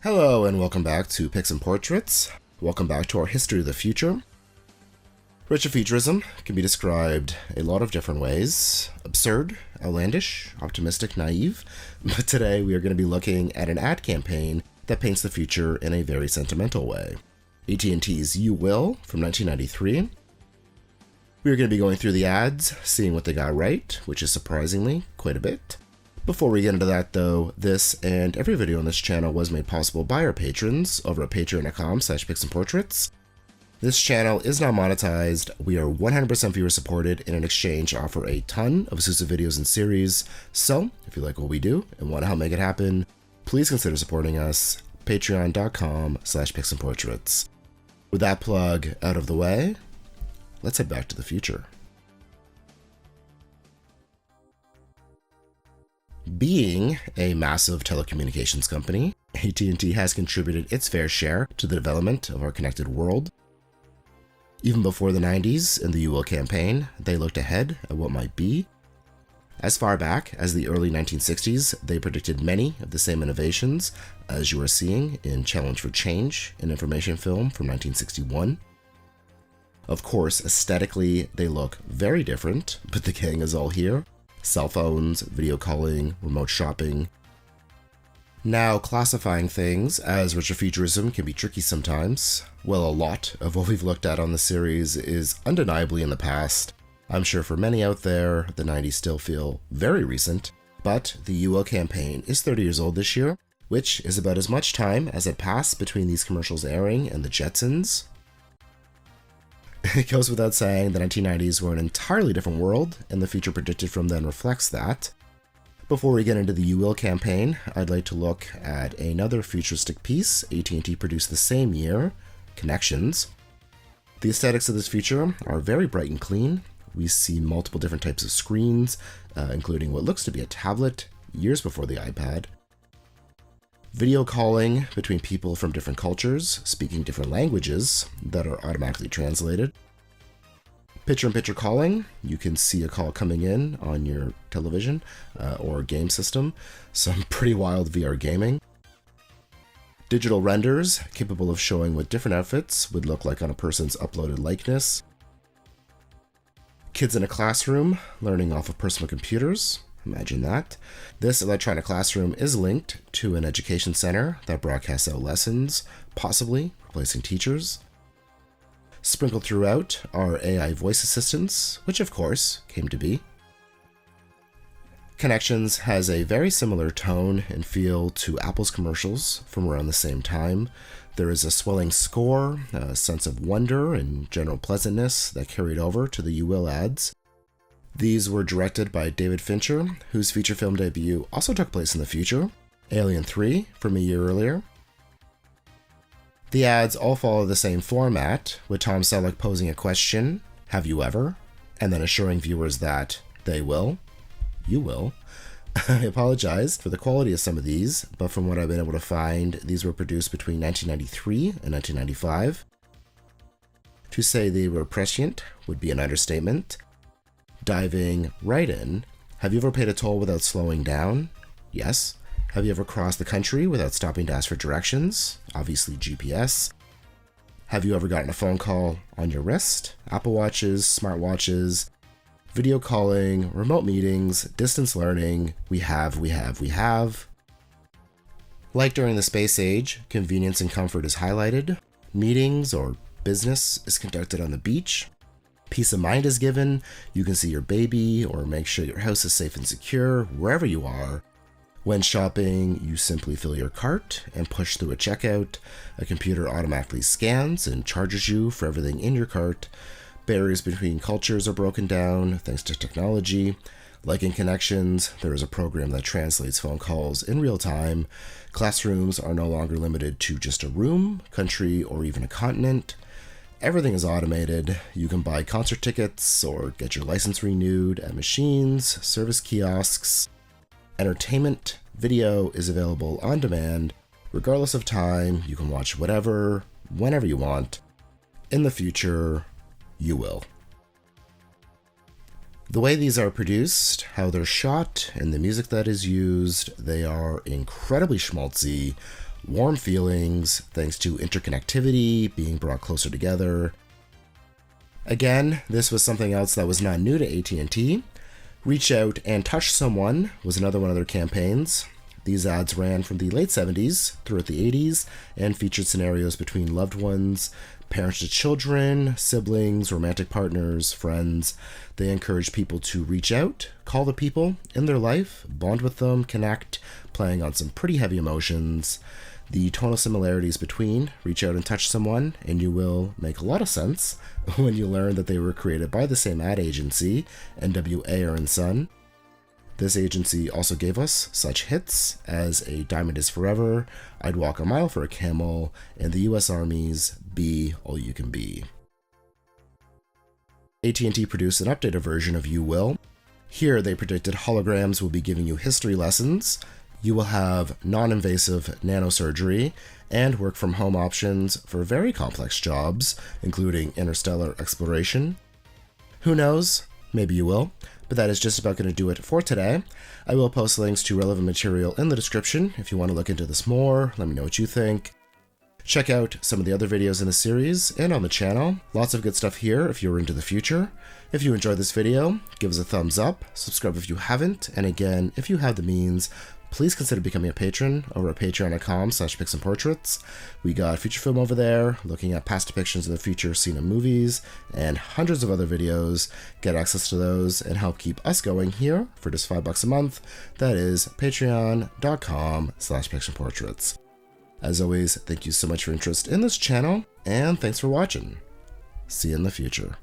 Hello and welcome back to Pics and Portraits. Welcome back to our History of the Future. Retrofuturism can be described a lot of different ways. Absurd, outlandish, optimistic, naive. But today we are going to be looking at an ad campaign that paints the future in a very sentimental way. AT&T's You Will from 1993. We are going to be going through the ads, seeing what they got right, which is surprisingly quite a bit. Before we get into that though, this and every video on this channel was made possible by our patrons over at patreon.com/picsandportraits. This channel is not monetized. We are 100% viewer supported, and in exchange offer a ton of exclusive videos and series. So if you like what we do and want to help make it happen, please consider supporting us. Patreon.com/picsandportraits. With that plug out of the way, let's head back to the future. Being a massive telecommunications company, AT&T has contributed its fair share to the development of our connected world. Even before the 90s and the You Will campaign, they looked ahead at what might be. As far back as the early 1960s, they predicted many of the same innovations as you are seeing in Challenge for Change, an information film from 1961. Of course, aesthetically, they look very different, but the gang is all here. Cell phones, video calling, remote shopping. Now, classifying things as retrofuturism can be tricky sometimes. Well, a lot of what we've looked at on the series is undeniably in the past. I'm sure for many out there, the 90s still feel very recent, but the You Will campaign is 30 years old this year, which is about as much time as had passed between these commercials airing and the Jetsons. It goes without saying the 1990s were an entirely different world, and the future predicted from then reflects that. Before we get into the You Will campaign, I'd like to look at another futuristic piece AT&T produced the same year, Connections. The aesthetics of this future are very bright and clean. We see multiple different types of screens, including what looks to be a tablet, years before the iPad. Video calling between people from different cultures, speaking different languages that are automatically translated. Picture-in-picture calling, you can see a call coming in on your television or game system. Some pretty wild VR gaming. Digital renders, capable of showing what different outfits would look like on a person's uploaded likeness. Kids in a classroom, learning off of personal computers. Imagine that. This electronic classroom is linked to an education center that broadcasts out lessons, possibly replacing teachers. Sprinkled throughout are AI voice assistants, which of course came to be. Connections has a very similar tone and feel to Apple's commercials from around the same time. There is a swelling score, a sense of wonder and general pleasantness that carried over to the You Will ads. These were directed by David Fincher, whose feature film debut also took place in the future, Alien 3 from a year earlier. The ads all follow the same format, with Tom Selleck posing a question, "Have you ever?" and then assuring viewers that they will. You will. I apologize for the quality of some of these, but from what I've been able to find, these were produced between 1993 and 1995. To say they were prescient would be an understatement. Diving right in, have you ever paid a toll without slowing down? Yes. Have you ever crossed the country without stopping to ask for directions? Obviously GPS. Have you ever gotten a phone call on your wrist? Apple Watches, smartwatches, video calling, remote meetings, distance learning. We have. Like during the space age, convenience and comfort is highlighted. Meetings or business is conducted on the beach. Peace of mind is given. You can see your baby or make sure your house is safe and secure wherever you are. When shopping, you simply fill your cart and push through a checkout. A computer automatically scans and charges you for everything in your cart. Barriers between cultures are broken down thanks to technology. Like in Connections, there is a program that translates phone calls in real time. Classrooms are no longer limited to just a room, country, or even a continent. Everything is automated. You can buy concert tickets or get your license renewed at machines, service kiosks. Entertainment video is available on demand. Regardless of time, you can watch whatever, whenever you want. In the future, you will. The way these are produced, how they're shot, and the music that is used, they are incredibly schmaltzy, warm feelings thanks to interconnectivity being brought closer together. Again, this was something else that was not new to AT&T. Reach Out and Touch Someone was another one of their campaigns. These ads ran from the late 70s throughout the 80s and featured scenarios between loved ones, parents to children, siblings, romantic partners, friends. They encourage people to reach out, call the people in their life, bond with them, connect, playing on some pretty heavy emotions. The tonal similarities between Reach Out and Touch Someone and You Will make a lot of sense when you learn that they were created by the same ad agency, NWA Son. This agency also gave us such hits as A Diamond Is Forever, I'd Walk a Mile for a Camel, and the US Army's Be All You Can Be. AT&T produced an updated version of You Will. Here they predicted holograms will be giving you history lessons. You will have non-invasive nanosurgery and work-from-home options for very complex jobs, including interstellar exploration. Who knows? Maybe you will. But that is just about going to do it for today. I will post links to relevant material in the description if you want to look into this more. Let me know what you think. Check out some of the other videos in the series and on the channel. Lots of good stuff here if you're into the future. If you enjoyed this video, give us a thumbs up, subscribe if you haven't, and again, if you have the means, please consider becoming a patron over at patreon.com/pixandportraits. We got feature film over there, looking at past depictions of the future scene in movies, and hundreds of other videos. Get access to those and help keep us going here for just $5 a month. That is patreon.com/pixandportraits. As always, thank you so much for your interest in this channel, and thanks for watching. See you in the future.